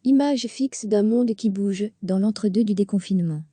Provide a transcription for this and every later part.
Image fixe d'un monde qui bouge dans l'entre-deux du déconfinement.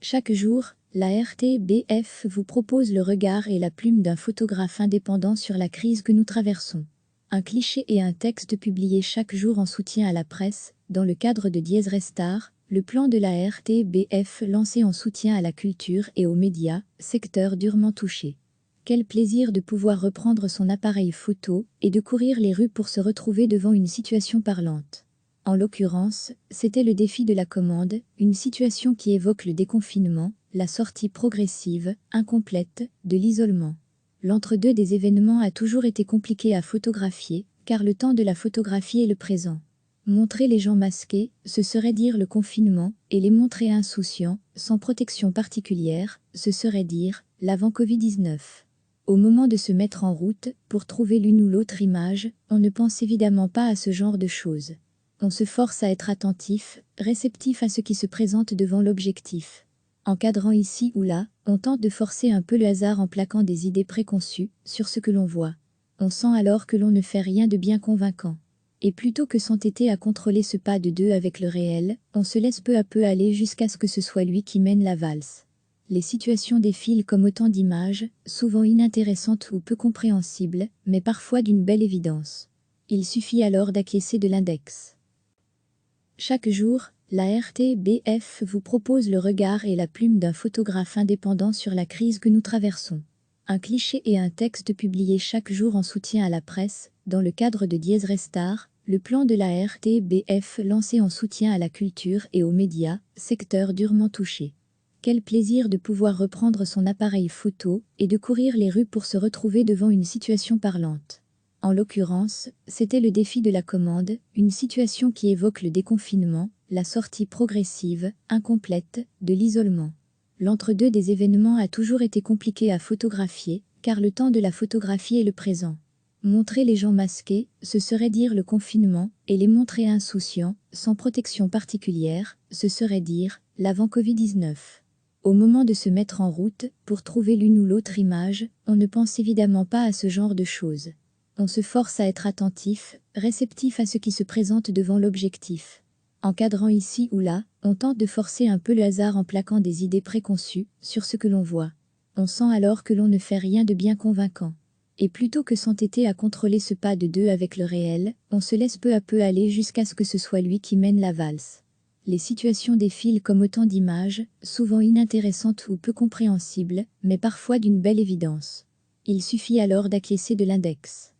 Chaque jour, la RTBF vous propose le regard et la plume d'un photographe indépendant sur la crise que nous traversons. Un cliché et un texte publié chaque jour en soutien à la presse, dans le cadre de Dies Restar, le plan de la RTBF lancé en soutien à la culture et aux médias, secteur durement touché. Quel plaisir de pouvoir reprendre son appareil photo et de courir les rues pour se retrouver devant une situation parlante. En l'occurrence, c'était le défi de la commande, une situation qui évoque le déconfinement, la sortie progressive, incomplète, de l'isolement. L'entre-deux des événements a toujours été compliqué à photographier, car le temps de la photographie est le présent. Montrer les gens masqués, ce serait dire le confinement, et les montrer insouciants, sans protection particulière, ce serait dire l'avant Covid-19. Au moment de se mettre en route, pour trouver l'une ou l'autre image, on ne pense évidemment pas à ce genre de choses. On se force à être attentif, réceptif à ce qui se présente devant l'objectif. Encadrant ici ou là, on tente de forcer un peu le hasard en plaquant des idées préconçues sur ce que l'on voit. On sent alors que l'on ne fait rien de bien convaincant. Et plutôt que s'entêter à contrôler ce pas de deux avec le réel, on se laisse peu à peu aller jusqu'à ce que ce soit lui qui mène la valse. Les situations défilent comme autant d'images, souvent inintéressantes ou peu compréhensibles, mais parfois d'une belle évidence. Il suffit alors d'acquiescer de l'index. Chaque jour, la RTBF vous propose le regard et la plume d'un photographe indépendant sur la crise que nous traversons. Un cliché et un texte publié chaque jour en soutien à la presse, dans le cadre de Dies Restar, le plan de la RTBF lancé en soutien à la culture et aux médias, secteur durement touché. Quel plaisir de pouvoir reprendre son appareil photo et de courir les rues pour se retrouver devant une situation parlante. En l'occurrence, c'était le défi de la commande, une situation qui évoque le déconfinement, la sortie progressive, incomplète, de l'isolement. L'entre-deux des événements a toujours été compliqué à photographier, car le temps de la photographie est le présent. Montrer les gens masqués, ce serait dire le confinement, et les montrer insouciants, sans protection particulière, ce serait dire l'avant Covid-19. Au moment de se mettre en route, pour trouver l'une ou l'autre image, on ne pense évidemment pas à ce genre de choses. On se force à être attentif, réceptif à ce qui se présente devant l'objectif. Encadrant ici ou là, on tente de forcer un peu le hasard en plaquant des idées préconçues sur ce que l'on voit. On sent alors que l'on ne fait rien de bien convaincant. Et plutôt que s'entêter à contrôler ce pas de deux avec le réel, on se laisse peu à peu aller jusqu'à ce que ce soit lui qui mène la valse. Les situations défilent comme autant d'images, souvent inintéressantes ou peu compréhensibles, mais parfois d'une belle évidence. Il suffit alors d'acquiescer de l'index.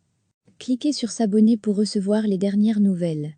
Cliquez sur s'abonner pour recevoir les dernières nouvelles.